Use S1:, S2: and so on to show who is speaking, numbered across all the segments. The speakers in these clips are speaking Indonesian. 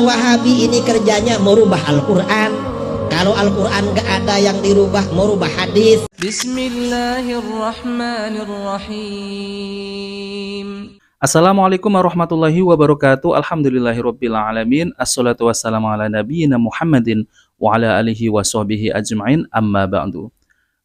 S1: Wahabi ini kerjanya merubah Al-Quran. Kalau Al-Quran gak ada yang dirubah, merubah hadis.
S2: Bismillahirrahmanirrahim. Assalamualaikum warahmatullahi wabarakatuh. Alhamdulillahirabbil alamin. Assalatu wassalamu ala nabiyyina Muhammadin wa ala alihi washabbihi ajmain. Amma ba'du.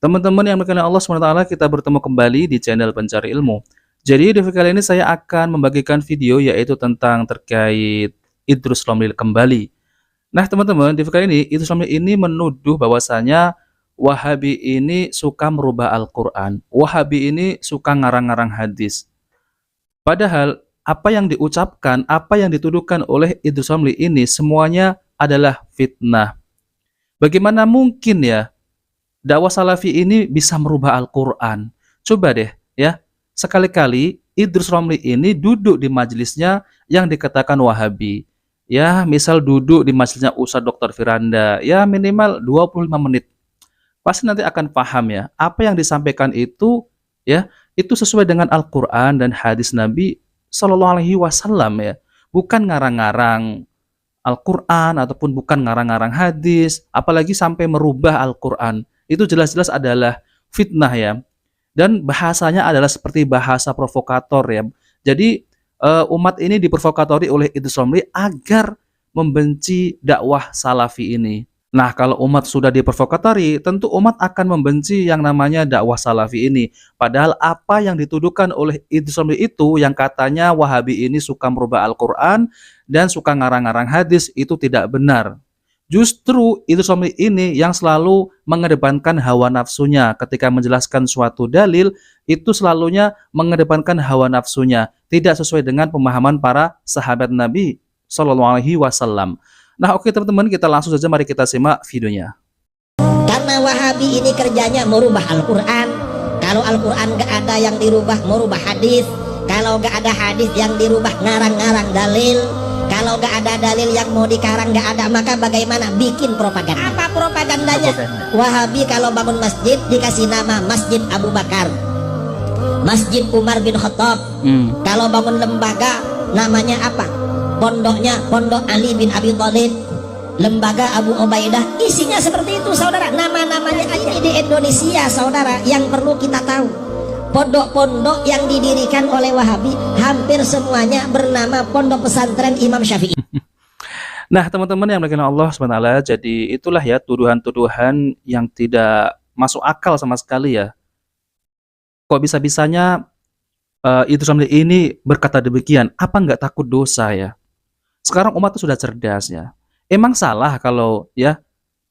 S2: Teman-teman yang berkenan Allah SWT, kita bertemu kembali di channel Pencari Ilmu. Jadi di video kali ini saya akan membagikan video yaitu tentang terkait Idrus Romli kembali. Nah teman-teman, di video kali ini Idrus Romli ini menuduh bahwasanya Wahabi ini suka merubah Al-Quran. Wahabi ini suka ngarang-ngarang hadis. Padahal apa yang diucapkan, apa yang dituduhkan oleh Idrus Romli ini semuanya adalah fitnah. Bagaimana mungkin ya dakwah salafi ini bisa merubah Al-Quran? Coba deh ya, sekali-kali Idrus Romli ini duduk di majelisnya yang dikatakan Wahabi. Ya, misal duduk di majelisnya Ustadz Dr. Firanda, ya minimal 25 menit. Pasti nanti akan paham ya, apa yang disampaikan itu ya, itu sesuai dengan Al-Quran dan hadis Nabi Shallallahu Alaihi Wasallam ya. Bukan ngarang-ngarang Al-Quran ataupun bukan ngarang-ngarang hadis, apalagi sampai merubah Al-Quran. Itu jelas-jelas adalah fitnah ya. Dan bahasanya adalah seperti bahasa provokator ya. Jadi umat ini diprovokatori oleh Idrus Romli agar membenci dakwah salafi ini. Nah, kalau umat sudah diprovokatori, tentu umat akan membenci yang namanya dakwah salafi ini. Padahal apa yang dituduhkan oleh Idrus Romli itu, yang katanya Wahabi ini suka merubah Al-Quran dan suka ngarang-ngarang hadis, itu tidak benar. Justru Idrus Romli ini yang selalu mengedepankan hawa nafsunya ketika menjelaskan suatu dalil, itu selalunya mengedepankan hawa nafsunya, tidak sesuai dengan pemahaman para sahabat Nabi Shallallahu Alaihi Wasallam. Nah oke teman-teman, kita langsung saja mari kita simak videonya.
S1: Karena Wahabi ini kerjanya merubah Al-Quran. Kalau Al-Quran gak ada yang dirubah, merubah hadis. Kalau gak ada hadis yang dirubah, ngarang-ngarang dalil. Kalau gak ada dalil yang mau dikarang gak ada, maka bagaimana bikin propaganda? Apa propagandanya? Wahabi kalau bangun masjid dikasih nama Masjid Abu Bakar, Masjid Umar bin Khattab. Kalau bangun lembaga namanya apa? Pondoknya Pondok Ali bin Abi Thalib, lembaga Abu Ubaidah. Isinya seperti itu saudara. Nama-namanya ini di Indonesia saudara, yang perlu kita tahu. Pondok-pondok yang didirikan oleh Wahabi hampir semuanya bernama Pondok Pesantren Imam Syafi'i.
S2: Nah teman-teman yang dimuliakan Allah SWT, jadi itulah ya tuduhan-tuduhan yang tidak masuk akal sama sekali ya. Kok bisa-bisanya Idrus Romli ini berkata demikian? Apa nggak takut dosa ya? Sekarang umat itu sudah cerdas ya. Emang salah kalau ya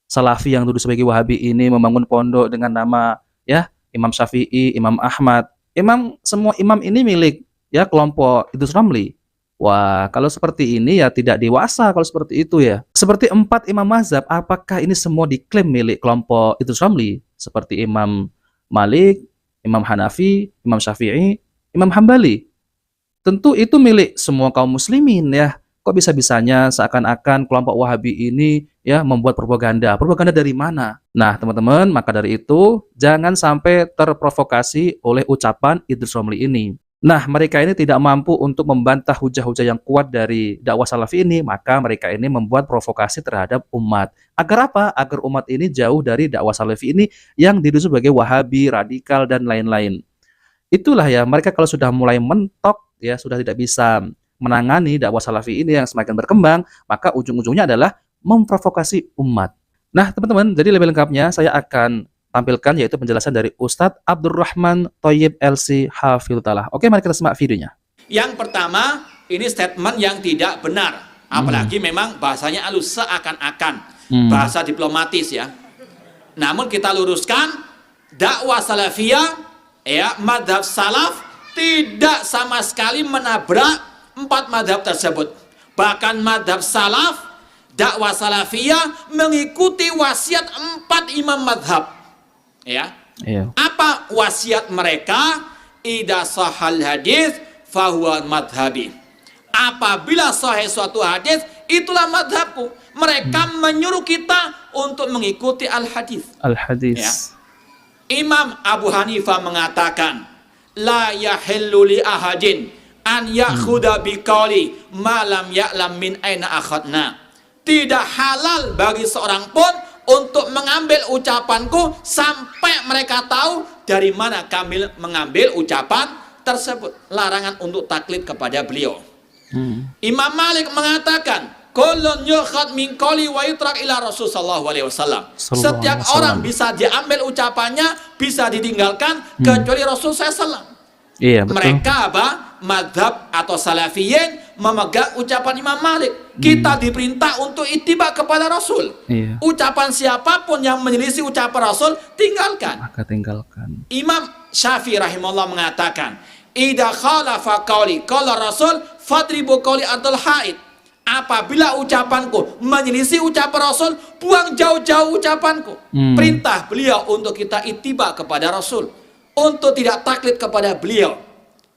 S2: Salafi yang duduk sebagai Wahabi ini membangun pondok dengan nama ya Imam Syafi'i, Imam Ahmad. Semua imam ini milik ya kelompok Idrus Romli. Wah, kalau seperti ini ya tidak dewasa kalau seperti itu ya. Seperti 4 imam mazhab, apakah ini semua diklaim milik kelompok Idrus Romli? Seperti Imam Malik, Imam Hanafi, Imam Syafi'i, Imam Hambali. Tentu itu milik semua kaum muslimin ya. Kok bisa-bisanya seakan-akan kelompok Wahabi ini ya membuat propaganda? Propaganda dari mana? Nah teman-teman, maka dari itu jangan sampai terprovokasi oleh ucapan Idrus Romli ini. Nah mereka ini tidak mampu untuk membantah hujah-hujah yang kuat dari dakwah salafi ini, maka mereka ini membuat provokasi terhadap umat. Agar apa? Agar umat ini jauh dari dakwah salafi ini yang dituduh sebagai Wahabi, radikal, dan lain-lain. Itulah ya, mereka kalau sudah mulai mentok ya, sudah tidak bisa menangani dakwah salafi ini yang semakin berkembang, maka ujung-ujungnya adalah memprovokasi umat. Nah teman-teman, jadi lebih lengkapnya saya akan tampilkan yaitu penjelasan dari Ustadz Abdurrahman Thayyib LC Hafidhullah. Oke, mari kita simak videonya.
S3: Yang pertama, ini statement yang tidak benar, apalagi memang bahasanya halus seakan-akan bahasa diplomatis ya. Namun kita luruskan, dakwah salafiyah ya, madhab salaf tidak sama sekali menabrak 4 madhab tersebut. Bahkan madhab salaf, dakwah salafiyah mengikuti wasiat 4 imam madhab ya. Apa wasiat mereka? Idza sahal hadis fahuwa madhabi. Apabila sahih suatu hadis, itulah madhabku. Mereka menyuruh kita untuk mengikuti al-hadis.
S2: Al-hadis
S3: ya. Imam Abu Hanifah mengatakan, la yahillu li ahadin an ya'khudha biqauli ma lam ya'lam min aina akhadna. Tidak halal bagi seorang pun untuk mengambil ucapanku sampai mereka tahu dari mana kami mengambil ucapan tersebut. Larangan untuk taklid kepada beliau. Imam Malik mengatakan, kullun yukhad min qawli wa yutrak ila Rasul sallallahu alaihi wasallam. Setiap orang bisa diambil ucapannya, bisa ditinggalkan kecuali Rasul SAW.
S2: Iya, betul.
S3: Mereka apa? Madhab atau salafiyin memegang ucapan Imam Malik. Kita diperintah untuk ittiba kepada Rasul.
S2: Iya.
S3: Ucapan siapapun yang menyelisih ucapan Rasul, tinggalkan.
S2: Maka tinggalkan.
S3: Imam Syafi'i rahimahullah mengatakan, idza khalafa qawli qala Rasul fadribu qawli ardul haid. Apabila ucapanku menyelisih ucapan Rasul, buang jauh-jauh ucapanku. Perintah beliau untuk kita ittiba kepada Rasul, untuk tidak taklid kepada beliau.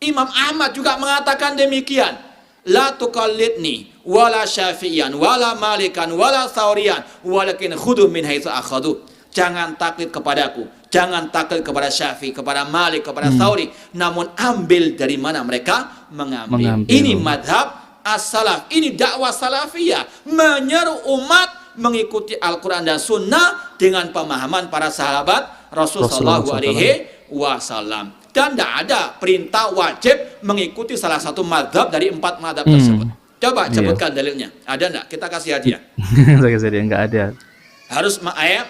S3: Imam Ahmad juga mengatakan demikian. La tuqallidni wala syafi'iyan wala malikan wala thauriyan walakin khudu min haitsu akhadu. Jangan taklid kepadaku, jangan taklid kepada Syafi'i, kepada Malik, kepada Thauri, namun ambil dari mana mereka mengambil. Ini madhab as-salaf, ini dakwah salafiyah, menyeru umat mengikuti Al-Quran dan Sunnah dengan pemahaman para sahabat Rasulullah SAW. Dan tidak ada perintah wajib mengikuti salah satu madhab dari 4 madhab tersebut. Coba sebutkan dalilnya. Ada enggak? Kita kasih hadiah.
S2: Saya kasih dia enggak ada.
S3: Harus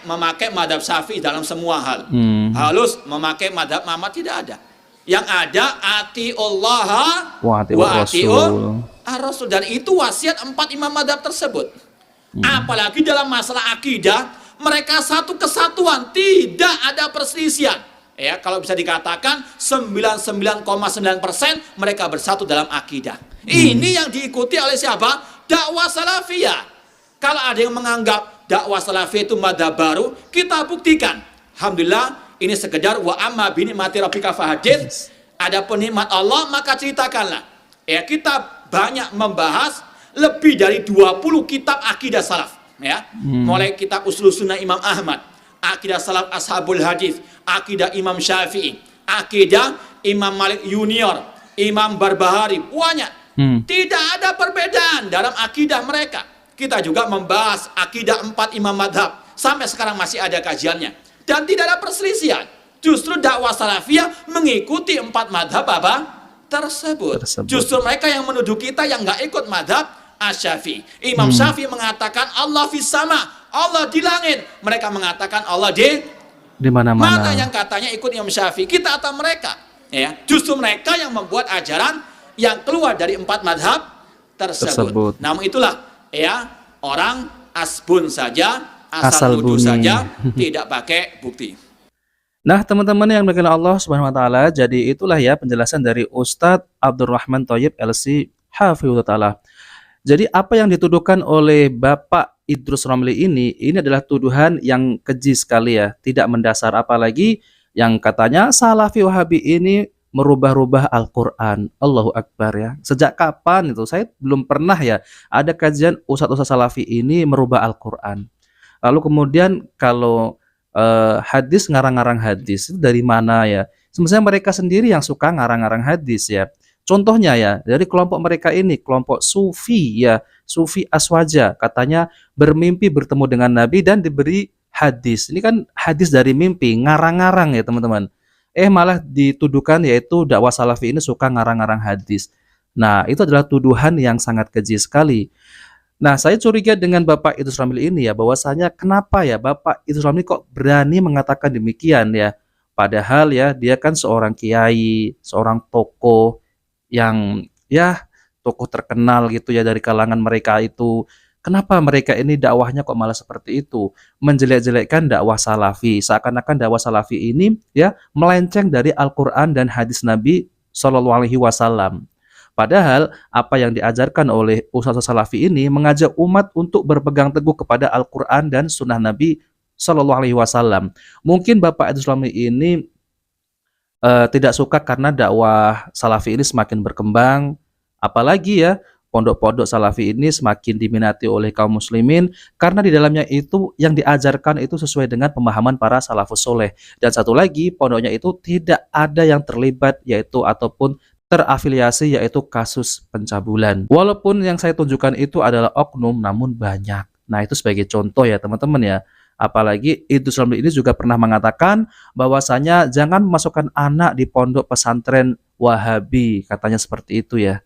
S3: memakai madhab Syafi'i dalam semua hal. Harus memakai madhab Ahmad, tidak ada. Yang ada atiullah wa atiur ar-rasul. Dan itu wasiat 4 imam madhab tersebut. Apalagi dalam masalah akidah, mereka satu kesatuan, tidak ada perselisihan. Ya, kalau bisa dikatakan 99,9% mereka bersatu dalam akidah. Ini yang diikuti oleh siapa? Dakwah salafiyah. Kalau ada yang menganggap dakwah salafiyah itu madhab baru, kita buktikan. Alhamdulillah, ini sekedar wa amma bi ni'mati rabbika fahadits. Ada penikmat Allah, maka ceritakanlah. Ya, kita banyak membahas lebih dari 20 kitab akidah salaf. Ya, mulai kitab Ushul Sunnah Imam Ahmad, akidah salaf Ashabul Hadis, akidah Imam Syafi'i, akidah Imam Malik Junior, Imam Barbahari, banyak. Tidak ada perbedaan dalam akidah mereka. Kita juga membahas akidah 4 imam madhab. Sampai sekarang masih ada kajiannya. Dan tidak ada perselisihan. Justru dakwah salafiyah mengikuti 4 madhab apa? Tersebut. Justru mereka yang menuduh kita yang nggak ikut madhab Asy-Syafi'i. Imam Syafi'i mengatakan Allah fis sama, Allah di langit. Mereka mengatakan Allah di mana-mana. Mana yang katanya ikut Imam Syafi'i? Kita atau mereka? Ya, justru mereka yang membuat ajaran yang keluar dari 4 madhab tersebut. Namun itulah, ya, orang asbun saja, asal nuduh saja, tidak pakai bukti.
S2: Nah, teman-teman yang dimuliakan Allah Subhanahu wa taala, jadi itulah ya penjelasan dari Ustadz Abdurrahman Thoyyib LC Hafizahullah taala. Jadi apa yang dituduhkan oleh Bapak Idrus Romli ini adalah tuduhan yang keji sekali ya, tidak mendasar, apalagi yang katanya Salafi Wahabi ini merubah-rubah Al-Quran. Allahu Akbar ya. Sejak kapan itu? Saya belum pernah ya ada kajian ustadz-ustadz Salafi ini merubah Al-Quran. Lalu kemudian kalau hadis, ngarang-ngarang hadis itu dari mana ya? Sebenarnya mereka sendiri yang suka ngarang-ngarang hadis ya. Contohnya ya, dari kelompok mereka ini, kelompok Sufi ya, Sufi Aswaja, katanya bermimpi bertemu dengan Nabi dan diberi hadis. Ini kan hadis dari mimpi, ngarang-ngarang ya teman-teman. Malah dituduhkan yaitu dakwah salafi ini suka ngarang-ngarang hadis. Nah, itu adalah tuduhan yang sangat keji sekali. Nah, saya curiga dengan Bapak Idrus Romli ini ya, bahwasanya kenapa ya Bapak Idrus Romli kok berani mengatakan demikian ya. Padahal ya dia kan seorang kiai, seorang tokoh yang ya tokoh terkenal gitu ya dari kalangan mereka itu. Kenapa mereka ini dakwahnya kok malah seperti itu, menjelek-jelekkan dakwah salafi, seakan-akan dakwah salafi ini ya melenceng dari Al-Quran dan hadis Nabi SAW. Padahal apa yang diajarkan oleh ustadz salafi ini mengajak umat untuk berpegang teguh kepada Al-Quran dan Sunnah Nabi SAW. Mungkin Bapak Idrus Romli ini tidak suka karena dakwah salafi ini semakin berkembang, apalagi ya pondok-pondok salafi ini semakin diminati oleh kaum muslimin karena di dalamnya itu yang diajarkan itu sesuai dengan pemahaman para salafus soleh. Dan satu lagi, pondoknya itu tidak ada yang terlibat yaitu ataupun terafiliasi yaitu kasus pencabulan. Walaupun yang saya tunjukkan itu adalah oknum namun banyak. Nah, itu sebagai contoh ya teman-teman ya. Apalagi Idrus Ramli ini juga pernah mengatakan bahwasanya jangan memasukkan anak di pondok pesantren Wahabi, katanya seperti itu ya.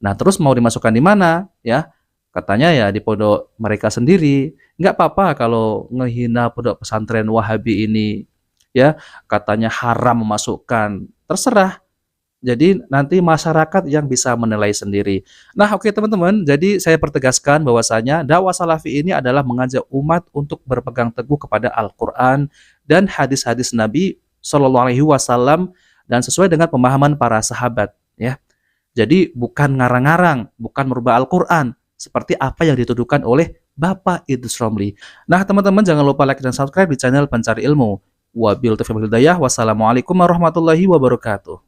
S2: Nah, terus mau dimasukkan di mana ya? Katanya ya di pondok mereka sendiri. Nggak apa-apa kalau ngehina pondok pesantren Wahabi ini ya, katanya haram memasukkan. Terserah. Jadi nanti masyarakat yang bisa menilai sendiri. Nah, oke teman-teman, jadi saya pertegaskan bahwasanya dakwah salafi ini adalah mengajak umat untuk berpegang teguh kepada Al-Qur'an dan hadis-hadis Nabi Shallallahu alaihi wasallam dan sesuai dengan pemahaman para sahabat ya. Jadi bukan ngarang-ngarang, bukan merubah Al-Qur'an seperti apa yang dituduhkan oleh Bapak Idrus Ramli. Nah, teman-teman jangan lupa like dan subscribe di channel Pencari Ilmu. Wabillahi taufiq wal hidayah. Wassalamualaikum warahmatullahi wabarakatuh.